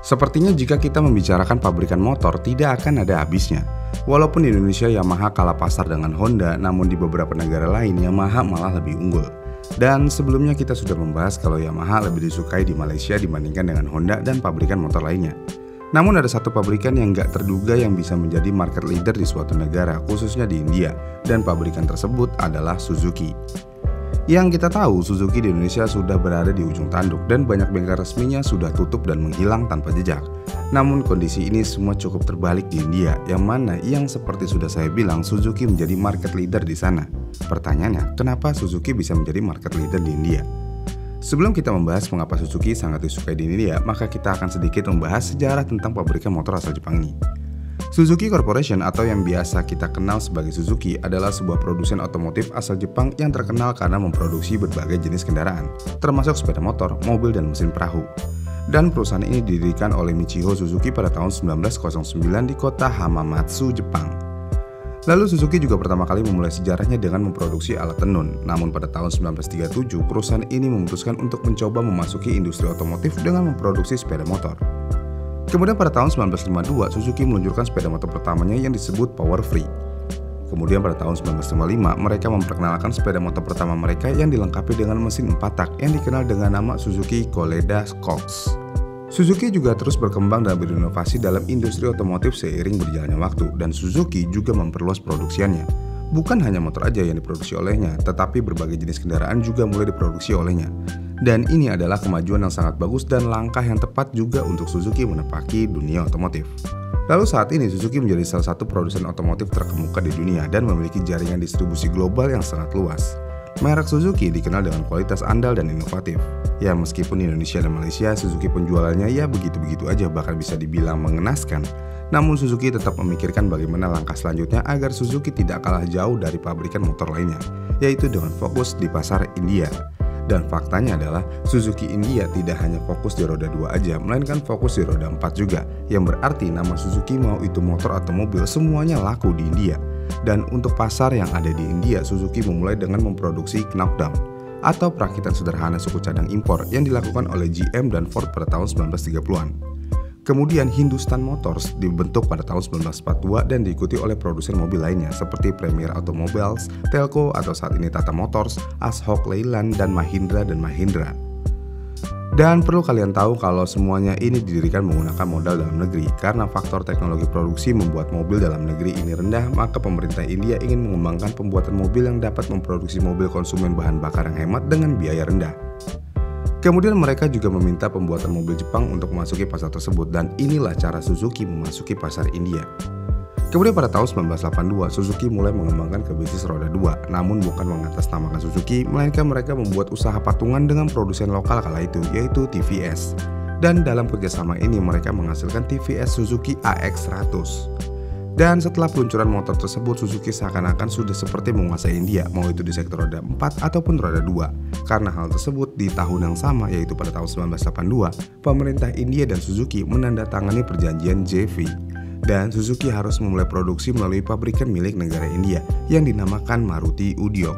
Sepertinya jika kita membicarakan pabrikan motor tidak akan ada habisnya. Walaupun di Indonesia Yamaha kalah pasar dengan Honda, namun di beberapa negara lain Yamaha malah lebih unggul. Dan sebelumnya kita sudah membahas kalau Yamaha lebih disukai di Malaysia dibandingkan dengan Honda dan pabrikan motor lainnya. Namun ada satu pabrikan yang gak terduga yang bisa menjadi market leader di suatu negara, khususnya di India, dan pabrikan tersebut adalah Suzuki. Yang kita tahu, Suzuki di Indonesia sudah berada di ujung tanduk dan banyak bengkel resminya sudah tutup dan menghilang tanpa jejak. Namun kondisi ini semua cukup terbalik di India, yang seperti sudah saya bilang Suzuki menjadi market leader di sana. Pertanyaannya, kenapa Suzuki bisa menjadi market leader di India? Sebelum kita membahas mengapa Suzuki sangat disukai di India, maka kita akan sedikit membahas sejarah tentang pabrikan motor asal Jepang ini. Suzuki Corporation atau yang biasa kita kenal sebagai Suzuki adalah sebuah produsen otomotif asal Jepang yang terkenal karena memproduksi berbagai jenis kendaraan, termasuk sepeda motor, mobil, dan mesin perahu. Dan perusahaan ini didirikan oleh Michio Suzuki pada tahun 1909 di kota Hamamatsu, Jepang. Lalu Suzuki juga pertama kali memulai sejarahnya dengan memproduksi alat tenun. Namun pada tahun 1937, perusahaan ini memutuskan untuk mencoba memasuki industri otomotif dengan memproduksi sepeda motor. Kemudian pada tahun 1952, Suzuki meluncurkan sepeda motor pertamanya yang disebut Power Free. Kemudian pada tahun 1955, mereka memperkenalkan sepeda motor pertama mereka yang dilengkapi dengan mesin 4 tak yang dikenal dengan nama Suzuki Koleida Cox. Suzuki juga terus berkembang dan berinovasi dalam industri otomotif seiring berjalannya waktu, dan Suzuki juga memperluas produksiannya. Bukan hanya motor aja yang diproduksi olehnya, tetapi berbagai jenis kendaraan juga mulai diproduksi olehnya. Dan ini adalah kemajuan yang sangat bagus dan langkah yang tepat juga untuk Suzuki menepaki dunia otomotif. Lalu saat ini Suzuki menjadi salah satu produsen otomotif terkemuka di dunia dan memiliki jaringan distribusi global yang sangat luas. Merek Suzuki dikenal dengan kualitas andal dan inovatif. Ya meskipun di Indonesia dan Malaysia Suzuki penjualannya ya begitu-begitu aja, bahkan bisa dibilang mengenaskan. Namun Suzuki tetap memikirkan bagaimana langkah selanjutnya agar Suzuki tidak kalah jauh dari pabrikan motor lainnya, yaitu dengan fokus di pasar India. Dan faktanya adalah Suzuki India tidak hanya fokus di roda 2 aja, melainkan fokus di roda 4 juga. Yang berarti nama Suzuki mau itu motor atau mobil semuanya laku di India. Dan untuk pasar yang ada di India, Suzuki memulai dengan memproduksi knockdown atau perakitan sederhana suku cadang impor yang dilakukan oleh GM dan Ford pada tahun 1930-an. Kemudian Hindustan Motors dibentuk pada tahun 1942 dan diikuti oleh produsen mobil lainnya seperti Premier Automobiles, Telco atau saat ini Tata Motors, Ashok Leyland, dan Mahindra & Mahindra. Dan perlu kalian tahu kalau semuanya ini didirikan menggunakan modal dalam negeri. Karena faktor teknologi produksi membuat mobil dalam negeri ini rendah, maka pemerintah India ingin mengembangkan pembuatan mobil yang dapat memproduksi mobil konsumen bahan bakar yang hemat dengan biaya rendah. Kemudian mereka juga meminta pembuatan mobil Jepang untuk memasuki pasar tersebut, dan inilah cara Suzuki memasuki pasar India. Kemudian pada tahun 1982, Suzuki mulai mengembangkan ke bisnis roda 2, namun bukan mengatasnamakan Suzuki, melainkan mereka membuat usaha patungan dengan produsen lokal kala itu, yaitu TVS. Dan dalam kerjasama ini mereka menghasilkan TVS Suzuki AX100. Dan setelah peluncuran motor tersebut, Suzuki seakan-akan sudah seperti menguasai India, mau itu di sektor roda 4 ataupun roda 2. Karena hal tersebut di tahun yang sama, yaitu pada tahun 1982, pemerintah India dan Suzuki menandatangani perjanjian JV. Dan Suzuki harus memulai produksi melalui pabrikan milik negara India yang dinamakan Maruti Udyog.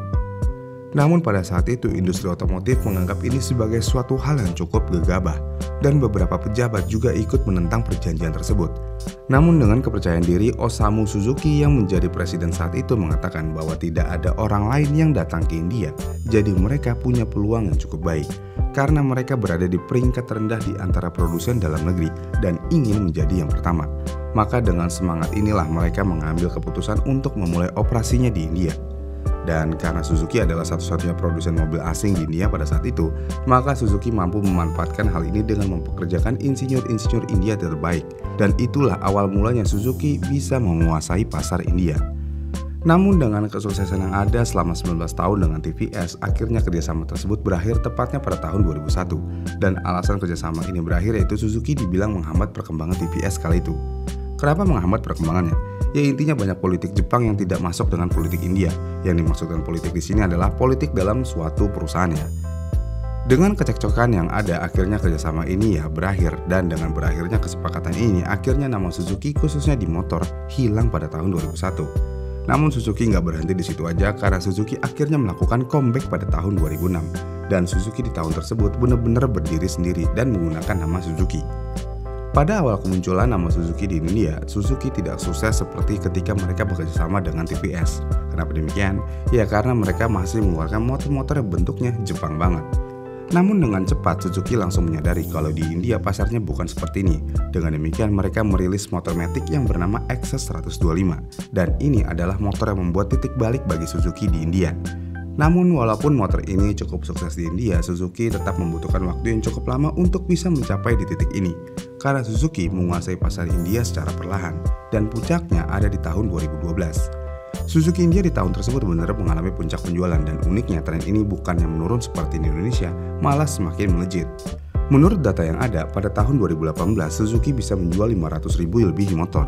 Namun pada saat itu industri otomotif menganggap ini sebagai suatu hal yang cukup gegabah, dan beberapa pejabat juga ikut menentang perjanjian tersebut. Namun dengan kepercayaan diri, Osamu Suzuki yang menjadi presiden saat itu mengatakan bahwa tidak ada orang lain yang datang ke India, jadi mereka punya peluang yang cukup baik, karena mereka berada di peringkat terendah di antara produsen dalam negeri dan ingin menjadi yang pertama. Maka dengan semangat inilah mereka mengambil keputusan untuk memulai operasinya di India. Dan karena Suzuki adalah satu-satunya produsen mobil asing di India pada saat itu, maka Suzuki mampu memanfaatkan hal ini dengan mempekerjakan insinyur-insinyur India terbaik. Dan itulah awal mulanya Suzuki bisa menguasai pasar India. Namun dengan kesuksesan yang ada selama 19 tahun dengan TVS, akhirnya kerjasama tersebut berakhir tepatnya pada tahun 2001. Dan alasan kerjasama ini berakhir yaitu Suzuki dibilang menghambat perkembangan TVS kala itu. Kenapa menghambat perkembangannya? Ya intinya banyak politik Jepang yang tidak masuk dengan politik India. Yang dimaksudkan politik di sini adalah politik dalam suatu perusahaannya. Dengan kecekcokan yang ada, akhirnya kerjasama ini ya berakhir. Dan dengan berakhirnya kesepakatan ini, akhirnya nama Suzuki khususnya di motor hilang pada tahun 2001. Namun Suzuki nggak berhenti di situ aja, karena Suzuki akhirnya melakukan comeback pada tahun 2006. Dan Suzuki di tahun tersebut benar-benar berdiri sendiri dan menggunakan nama Suzuki. Pada awal kemunculan nama Suzuki di India, Suzuki tidak sukses seperti ketika mereka bekerjasama dengan TVS. Kenapa demikian? Ya karena mereka masih mengeluarkan motor-motor yang bentuknya Jepang banget. Namun dengan cepat Suzuki langsung menyadari kalau di India pasarnya bukan seperti ini. Dengan demikian mereka merilis motor matic yang bernama Access 125. Dan ini adalah motor yang membuat titik balik bagi Suzuki di India. Namun walaupun motor ini cukup sukses di India, Suzuki tetap membutuhkan waktu yang cukup lama untuk bisa mencapai di titik ini. Karena Suzuki menguasai pasar India secara perlahan, dan puncaknya ada di tahun 2012. Suzuki India di tahun tersebut benar-benar mengalami puncak penjualan, dan uniknya tren ini bukannya menurun seperti di Indonesia, malah semakin melejit. Menurut data yang ada, pada tahun 2018 Suzuki bisa menjual 500.000 lebih motor.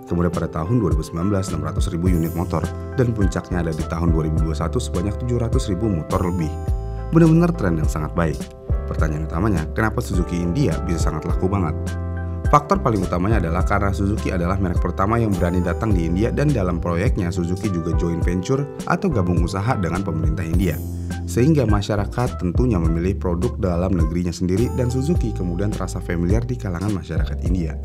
Kemudian pada tahun 2019 600.000 unit motor, dan puncaknya ada di tahun 2021 sebanyak 700.000 motor lebih. Benar-benar tren yang sangat baik. Pertanyaan utamanya, kenapa Suzuki India bisa sangat laku banget? Faktor paling utamanya adalah karena Suzuki adalah merek pertama yang berani datang di India, dan dalam proyeknya Suzuki juga joint venture atau gabung usaha dengan pemerintah India. Sehingga masyarakat tentunya memilih produk dalam negerinya sendiri, dan Suzuki kemudian terasa familiar di kalangan masyarakat India.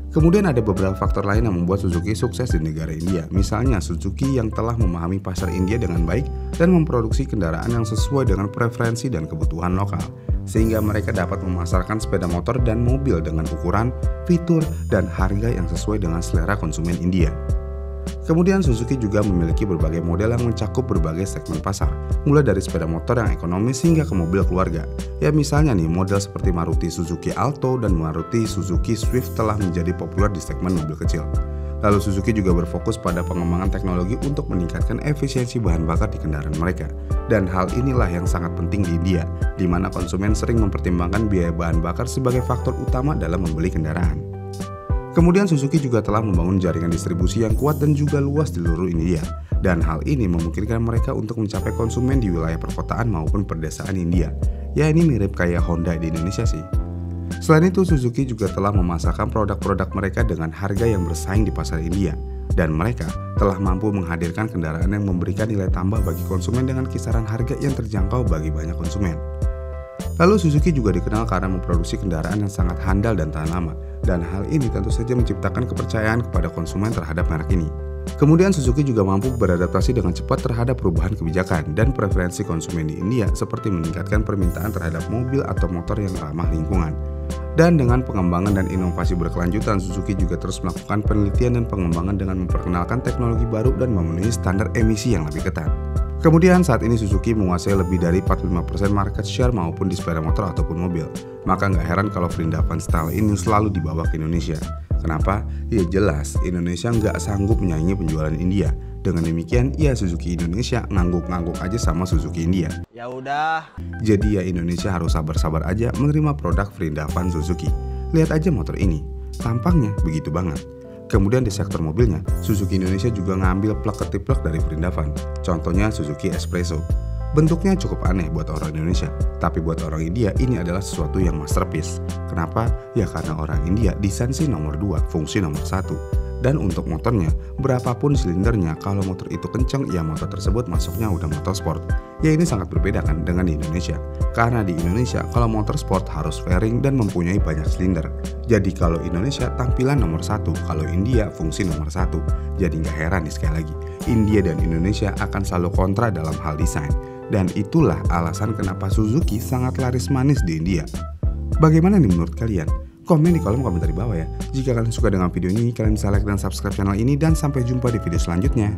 Kemudian ada beberapa faktor lain yang membuat Suzuki sukses di negara India. Misalnya Suzuki yang telah memahami pasar India dengan baik dan memproduksi kendaraan yang sesuai dengan preferensi dan kebutuhan lokal. Sehingga mereka dapat memasarkan sepeda motor dan mobil dengan ukuran, fitur, dan harga yang sesuai dengan selera konsumen India. Kemudian Suzuki juga memiliki berbagai model yang mencakup berbagai segmen pasar, mulai dari sepeda motor yang ekonomis hingga ke mobil keluarga. Ya misalnya nih, model seperti Maruti Suzuki Alto dan Maruti Suzuki Swift telah menjadi populer di segmen mobil kecil. Lalu Suzuki juga berfokus pada pengembangan teknologi untuk meningkatkan efisiensi bahan bakar di kendaraan mereka. Dan hal inilah yang sangat penting di India, di mana konsumen sering mempertimbangkan biaya bahan bakar sebagai faktor utama dalam membeli kendaraan. Kemudian Suzuki juga telah membangun jaringan distribusi yang kuat dan juga luas di seluruh India. Dan hal ini memungkinkan mereka untuk mencapai konsumen di wilayah perkotaan maupun perdesaan India. Ya ini mirip kayak Honda di Indonesia sih. Selain itu Suzuki juga telah memasarkan produk-produk mereka dengan harga yang bersaing di pasar India. Dan mereka telah mampu menghadirkan kendaraan yang memberikan nilai tambah bagi konsumen dengan kisaran harga yang terjangkau bagi banyak konsumen. Lalu Suzuki juga dikenal karena memproduksi kendaraan yang sangat handal dan tahan lama. Dan hal ini tentu saja menciptakan kepercayaan kepada konsumen terhadap merek ini. Kemudian Suzuki juga mampu beradaptasi dengan cepat terhadap perubahan kebijakan dan preferensi konsumen di India, seperti meningkatkan permintaan terhadap mobil atau motor yang ramah lingkungan. Dan dengan pengembangan dan inovasi berkelanjutan, Suzuki juga terus melakukan penelitian dan pengembangan dengan memperkenalkan teknologi baru dan memenuhi standar emisi yang lebih ketat. Kemudian saat ini Suzuki menguasai lebih dari 45% market share maupun di sepeda motor ataupun mobil. Maka nggak heran kalau Vrindavan Style ini selalu dibawa ke Indonesia. Kenapa? Ya jelas, Indonesia nggak sanggup menyaingi penjualan India. Dengan demikian, ya Suzuki Indonesia ngangguk-ngangguk aja sama Suzuki India. Ya udah. Jadi ya Indonesia harus sabar-sabar aja menerima produk Vrindavan Suzuki. Lihat aja motor ini, tampangnya begitu banget. Kemudian di sektor mobilnya, Suzuki Indonesia juga ngambil plug ketiplek dari Vrindavan. Contohnya Suzuki Espresso. Bentuknya cukup aneh buat orang Indonesia, tapi buat orang India ini adalah sesuatu yang masterpiece. Kenapa? Ya karena orang India desain sih nomor 2, fungsi nomor 1. Dan untuk motornya, berapapun silindernya, kalau motor itu kencang, ya motor tersebut masuknya udah motorsport. Ya ini sangat berbeda kan dengan di Indonesia. Karena di Indonesia, kalau motorsport harus fairing dan mempunyai banyak silinder. Jadi kalau Indonesia tampilan nomor 1, kalau India fungsi nomor 1. Jadi nggak heran nih sekali lagi, India dan Indonesia akan selalu kontra dalam hal desain. Dan itulah alasan kenapa Suzuki sangat laris manis di India. Bagaimana nih menurut kalian? Komen di kolom komentar di bawah ya. Jika kalian suka dengan video ini, kalian bisa like dan subscribe channel ini, dan sampai jumpa di video selanjutnya.